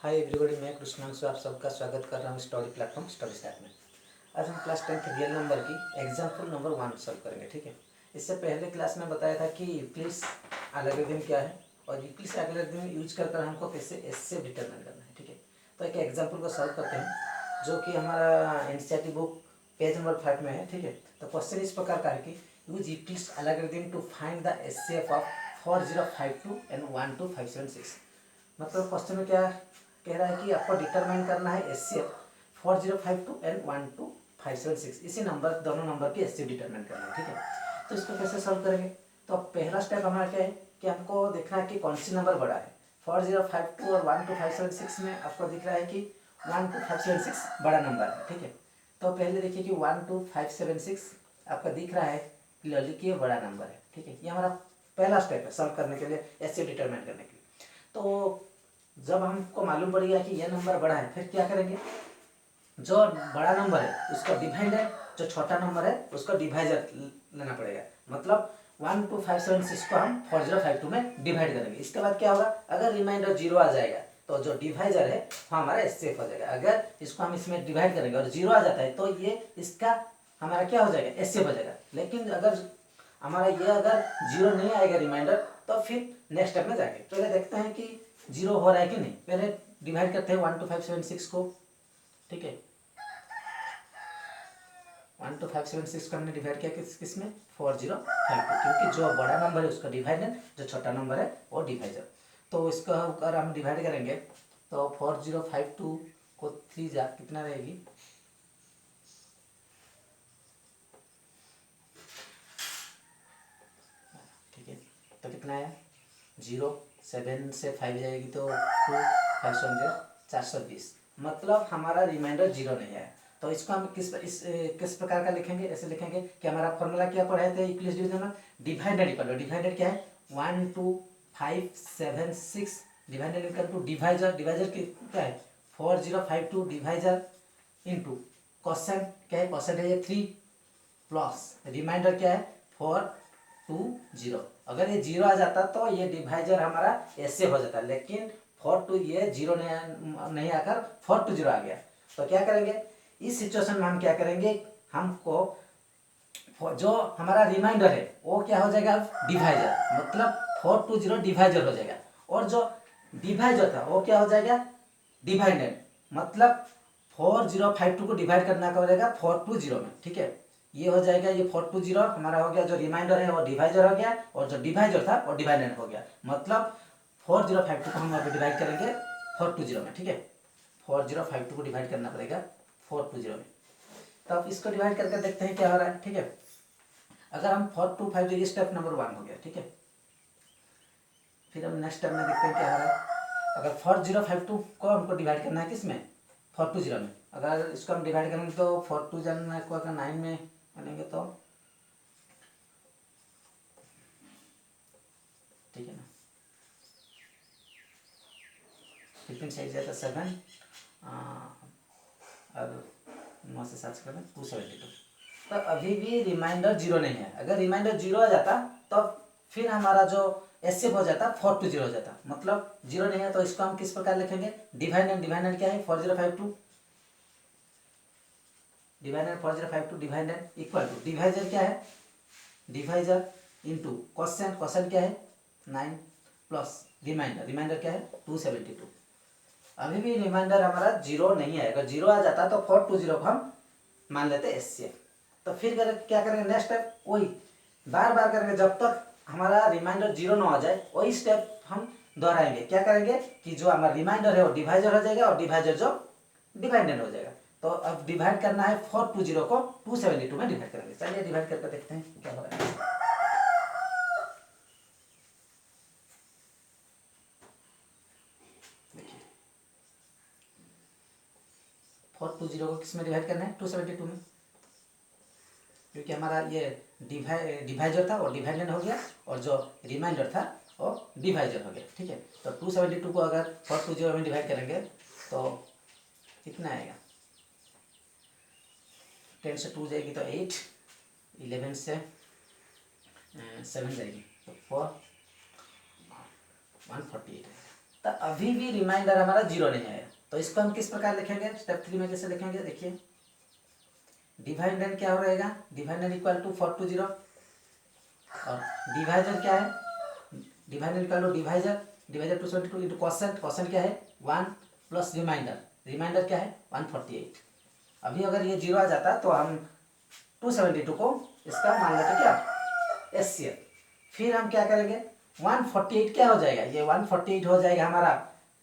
Hi everybody, मैं कृष्णांशु आप सबका स्वागत कर रहा हूँ स्टोरी प्लेटफॉर्म स्टोरी साइट में। आज हम क्लास 10 रियल नंबर की एग्जाम्पल नंबर 1 सॉल्व करेंगे। ठीक है, इससे पहले क्लास में बताया था कि यूक्लिड्स एल्गोरिथम क्या है और यूक्लिड्स एल्गोरिथम यूज कर हमको कैसे एससीएफ डिटरमाइन करना है। ठीक है, तो एक एग्जाम्पल को सॉल्व करते हैं जो कि हमारा एनसीईआरटी बुक पेज नंबर 5 में है। ठीक है, तो क्वेश्चन इस प्रकार का है कि use Euclid's algorithm to find the HCF of 4052 and 12576। मतलब क्वेश्चन में क्या कह रहा है कि आपको डिटरमाइन करना है एससीएफ 4052 एंड 12576, इसी नंबर दोनों नंबर की एससीएफ डिटरमाइन करना है। ठीक है, तो इसको कैसे सॉल्व करेंगे? तो पहला स्टेप हमारा क्या है कि हमको देखना है कि कौन सी नंबर बड़ा है। 4052 और 12576 में आपको दिख रहा है कि 12576 बड़ा नंबर है। ठीक है, तो पहले देखिए कि 12576 आपका दिख रहा है क्लियरली कि ये बड़ा नंबर है। ठीक है, ये हमारा पहला स्टेप है सॉल्व करने के लिए, एससीएफ डिटरमाइन करने के लिए। तो जब हमको मालूम पड़ गया कि यह नंबर बड़ा है, फिर क्या करेंगे? जो बड़ा नंबर है उसका डिवाइडर, जो छोटा नंबर है उसका डिवाइजर लेना पड़ेगा। मतलब 12576 को हम 4052 में डिवाइड करेंगे। इसके बाद क्या होगा? अगर रिमाइंडर 0 आ जाएगा तो जो डिवाइजर है वो हमारा एससीएफ हो जाएगा। अगर इसको हम इसमें डिवाइड करेंगे और 0 आ जाता है तो ये इसका हमारा क्या हो जाएगा? एससीएफ हो जाएगा। लेकिन अगर हमारा ये अगर 0 नहीं आएगा रिमाइंडर, तो फिर नेक्स्ट स्टेप में जाएंगे। पहले देखते हैं कि 0 हो रहा है कि नहीं। पहले डिवाइड करते हैं 12576 को। ठीक है, 12576 को हमने डिवाइड किया किस में? 4052, क्योंकि जो बड़ा नंबर है उसका डिवाइडर, जो छोटा नंबर है वो डिवाइजर। तो इसको अगर हम डिवाइड करेंगे तो 4052 को 3 जा कितना रहेगी? ठीक है, तो कितना है? 0, 7 से 5 जाएगी तो 2, 500 420। मतलब हमारा रिमाइंडर 0 नहीं है। तो इसको हम किस प्रकार का लिखेंगे? ऐसे लिखेंगे कि हमारा फॉर्मूला क्या पढ़े थे यूक्लिड्स डिवीजन में? डिवाइडेड इक्वल टू, डिवाइडेड क्या है? 12576 divided equal to divisor, divisor क्या है? 4052 डिवाइजर इंटू क्वेश्चन क्या है? क्वेश्चन है ये 3 प्लस रिमाइंडर क्या है? 420। अगर ये 0 आ जाता तो ये डिवाइजर हमारा ऐसे हो जाता, लेकिन 42 ये 0 नहीं आकर 420 आ गया। तो क्या करेंगे इस सिचुएशन में? हम क्या करेंगे, हमको जो हमारा रिमाइंडर है वो क्या हो जाएगा? डिवाइजर। मतलब 420 डिवाइजर हो जाएगा, और जो डिवाइजर था वो क्या हो जाएगा? डिवाइडेड। मतलब 4052 को डिवाइड करना पड़ेगा 420 में। ठीक है, ये हो जाएगा, ये 420 हमारा हो गया, जो रिमाइंडर है वो डिवाइजर हो गया, और जो डिवाइजर था वो डिवाइडेड हो गया। मतलब 4052 को हम अभी डिवाइड करेंगे 420 में। ठीक है, 4052 को डिवाइड करना पड़ेगा 420 में। तो अब इसको डिवाइड करके देखते हैं क्या हो रहा है। ठीक है, अगर हम 4250, स्टेप नंबर 1 हो गया। ठीक है, फिर हम नेक्स्ट स्टेप में देखते हैं क्या हो रहा है। अगर 4052 को हमको डिवाइड करना है किस में? 420 में। अगर इसको हम डिवाइड करेंगे तो 420 को अगर 9 में बनेंगे तो ठीक है ना, 15 से जाता 7 और 9 से 7 करें 272। तो अभी भी रिमाइंडर 0 नहीं है। अगर रिमाइंडर 0 आ जाता तो फिर हमारा जो एससीएफ हो जाता 420 हो जाता। मतलब 0 नहीं है तो इसको हम किस प्रकार लिखेंगे? डिवाइडेड, डिवाइडेड क्या है? 4052 divided 4052 divided equal to divisor क्या है? डिवाइजर इंटू क्वेश्चन, क्वेश्चन क्या है? 9 प्लस रिमाइंडर, रिमाइंडर क्या है? 272। अभी भी रिमाइंडर हमारा 0 नहीं है। अगर 0 आ जाता तो 420 को हम मान लेते एससीएफ। तो फिर क्या करेंगे? नेक्स्ट स्टेप वही बार बार करेंगे जब तक हमारा रिमाइंडर 0 ना आ जाए। वही स्टेप हम दोहराएंगे। क्या करेंगे कि जो हमारा रिमाइंडर है वो डिवाइजर हो जाएगा, और डिवाइजर जो डिवाइडेड हो जाएगा। तो अब डिवाइड करना है 420 को 272 में डिवाइड करेंगे। चलिए डिवाइड करके देखते हैं क्या हो रहा है। 420 को किस में डिवाइड करना है? 272 में, क्योंकि हमारा ये डिवाइजर था वो डिवाइडेड हो गया, और जो रिमाइंडर था वो डिवाइजर हो गया। ठीक है, तो 272 को अगर 420 में डिवाइड करेंगे तो कितना आएगा? 10 से 2 जाएगी तो 8, 11 से 7 जाएगी तो 4, 148 आएगा। तो अभी भी रिमाइंडर हमारा 0 नहीं आया, तो इसको हम किस प्रकार लिखेंगे, स्टेप 3 में कैसे लिखेंगे, देखिए डिवाइडेंड क्या हो रहेगा, डिवाइडेंड इक्वल टू 4 to 0 और डिवाइजर क्या है, dividend equal to divisor 272 into quotient, quotient क्या है 1 प्लस रिमाइंडर, रिमाइंडर क्या है 148। अभी अगर ये 0 आ जाता तो हम 272 को इसका मान लेते क्या एचसीएफ, फिर हम क्या करेंगे 148 क्या हो जाएगा, ये 148 हो जाएगा हमारा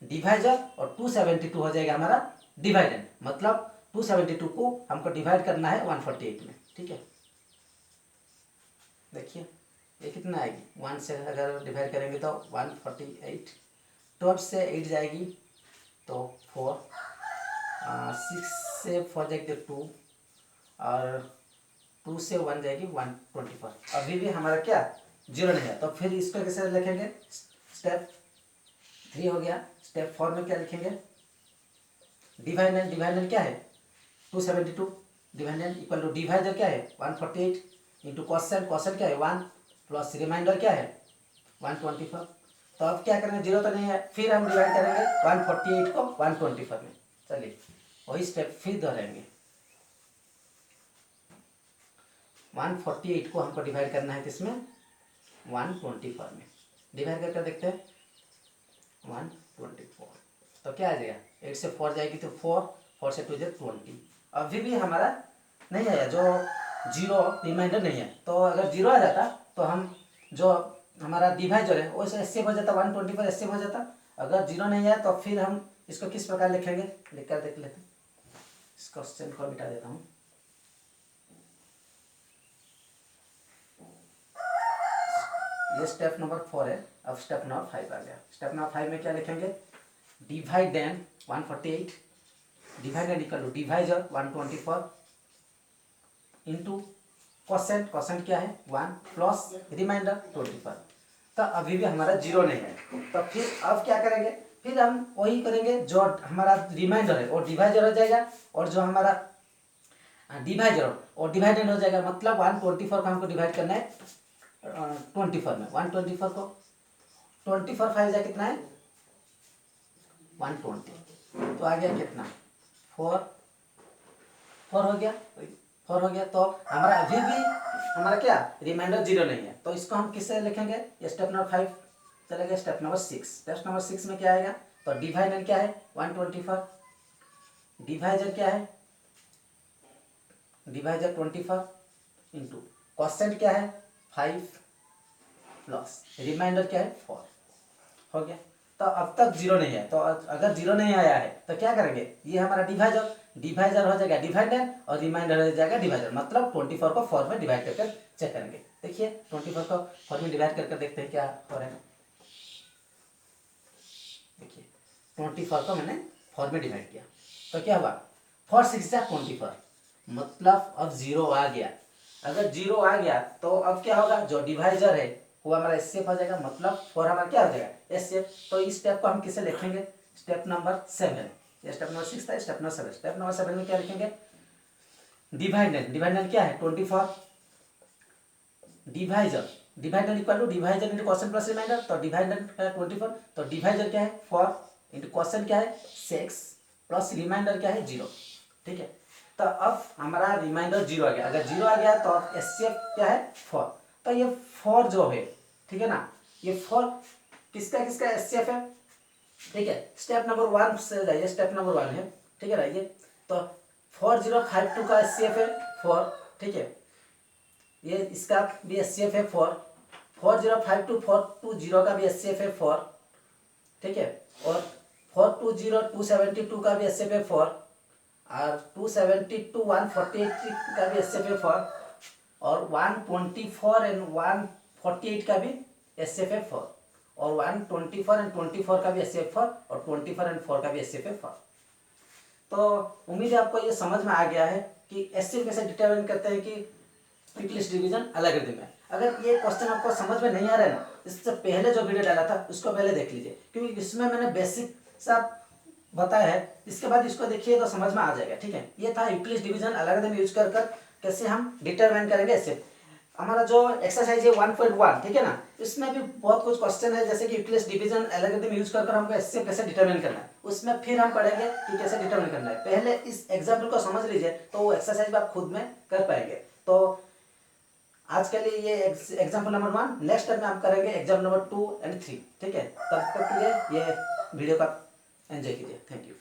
डिवाइजर और 272 हो जाएगा हमारा डिवाइडेंड, मतलब 272 को हमको डिवाइड करना है 148 में, ठीक है। देखिए ये कितना आएगी, 1 से अगर डिवाइड करेंगे तो 148, 12 से 8 जाएगी तो 4, 6 से 4 जाएगी तो 2 और 2 से 1 जाएगी 124। अभी भी हमारा क्या 0 नहीं है, तो फिर इसको कैसे लिखेंगे, स्टेप 3 हो गया। स्टेप 4 में क्या लिखेंगे, डिवाइडेंड, डिवाइडेंड क्या है 272, डिवाइडेंड इक्वल टू डिवाइजर क्या है 148 इंटू क्वोशेंट, क्वोशेंट क्या है 1 प्लस रिमाइंडर क्या है 124। तो अब क्या करेंगे, 0 तो नहीं है, फिर हम डिवाइड करेंगे 148 को 124 में। चलिए वही स्टेप फिर दोहराएंगे, 148 को हमको डिवाइड करना है किसमें 124 में, डिवाइड करके देखते हैं 124, तो क्या आ जाएगा 8 से 4 जाएगी तो 4, 4 से 2 जाए 20। अभी भी हमारा नहीं आया, जो 0 रिमाइंडर नहीं है, तो अगर 0 आ जाता तो हम जो हमारा डिवाइजर है वो एस्केप हो जाता, 124 एस्केप हो जाता। अगर 0 नहीं आया तो फिर हम इसको किस प्रकार लिखेंगे, लिखकर देख लेते हैं। इस क्वेश्चन को मिटा देता हूँ, ये स्टेप नंबर 4 है। अब स्टेप नंबर 5 आ गया। स्टेप नंबर 5 में क्या लिखेंगे, dividend 148, dividend equal to divisor 124 into quotient, quotient क्या है 1 प्लस रिमाइंडर 24। तो अभी भी हमारा 0 नहीं है, तो फिर अब क्या करेंगे, फिर हम वही करेंगे, जो हमारा रिमाइंडर है वो डिवाइजर हो जाएगा और जो हमारा डिवाइजर और डिवाइडेंड हो जाएगा, मतलब 124 को हमको डिवाइड करना है 24 में। 124 को 24 5 जा कितना है 120, तो आ गया कितना 4 हो गया, 4 हो गया। तो हमारा अभी भी हमारा क्या रिमाइंडर 0 नहीं है, तो इसको हम किससे लिखेंगे, स्टेप नंबर 5 चलेगा। स्टेप नंबर 6, स्टेप नंबर 6 में क्या आएगा, तो डिवाइडेंड क्या है 124, डिवाइजर क्या है डिवाइजर 24 इंटू क्वोशेंट क्या है 5 प्लस रिमाइंडर क्या है 4 हो गया। तो अब तक 0 नहीं है, तो अगर 0 नहीं आया है तो क्या करेंगे, ये हमारा डिवाइजर हो जाएगा डिवाइडेंड और रिमाइंडर हो जाएगा डिवाइजर, मतलब 24 को 4 में डिवाइड करके चेक करेंगे। देखिए 24 को 4 में डिवाइड करके देखते हैं क्या हो रहा है। देखिए 24 को मैंने 4 में डिवाइड किया तो क्या हुआ 4 6 24, मतलब अब 0 आ गया। अगर 0 आ गया तो अब क्या होगा, जो डिवाइजर है वो हमारा एस्केप हो जाएगा, मतलब 4 हमारा क्या हो जाएगा एस्केप। तो इस स्टेप को हम किसे लिखेंगे, स्टेप नंबर 7, ये स्टेप नंबर 6 था, स्टेप नंबर 7। स्टेप नंबर 7 में क्या लिखेंगे, डिवाइडेंड, डिवाइडेंड क्या है 24, divisor, dividend equal to divisor into quotient plus remainder, तो डिवाइडेंड है 24, तो डिवाइजर क्या है 4 इंटू क्वोशेंट क्या है 6 प्लस रिमाइंडर क्या है 0, ठीक है। तो अब हमारा रिमाइंडर 0 आ गया। अगर 0 आ गया तो अब एचसीएफ क्या है 4, तो ये 4 जो है, ठीक है ना, ये 4 किसका किसका एचसीएफ है, ठीक है। स्टेप नंबर 1 से जाइए, स्टेप नंबर 1 है, ठीक है ना, ये तो 4052 का एचसीएफ है 4, ठीक है। ये इसका भी एचसीएफ है 4, 4052 420 का भी एचसीएफ है 4, ठीक है। और 420 272 का भी एचसीएफ है 4, और 272 148 का भी एचसीएफ है 4, और 124 एंड 148 का भी एचसीएफ है 4, और 124 एंड 24 का भी एचसीएफ 4, और 24 एंड 4 का भी एचसीएफ है 4। तो उम्मीद है आपको ये समझ में आ गया है कि एचसीएफ कैसे डिटरमाइन करते हैं कि क्विक लिस्ट डिवीजन अलग में। अगर ये क्वेश्चन आपको समझ में नहीं आ रहा है ना, इससे पहले जो वीडियो डाला था उसको पहले देख लीजिए, क्योंकि इसमें मैंने बेसिक सा बताया है, इसके बाद इसको देखिए तो समझ में आ जाएगा, ठीक है। ये था यूक्लिड डिवीजन अलग यूज कर कैसे हम डिटरमाइन करेंगे एचसीएफ। हमारा जो एक्सरसाइज है 1.1, ठीक है ना, इसमें भी बहुत कुछ क्वेश्चन है, जैसे कि यूक्लिड्स डिवीजन एल्गोरिथम यूज कर हमको एचसीएफ कैसे डिटरमिन करना है, उसमें फिर हम पढ़ेंगे कि कैसे डिटरमिन करना है। पहले इस एग्जाम्पल को समझ लीजिए तो वो एक्सरसाइज आप खुद में कर पाएंगे। तो आज के लिए ये एग्जाम्पल नंबर 1, नेक्स्ट टाइम में हम करेंगे एग्जाम्पल नंबर 2 एंड 3, ठीक है। तब तक के लिए ये वीडियो का एंजॉय कीजिए। Thank you.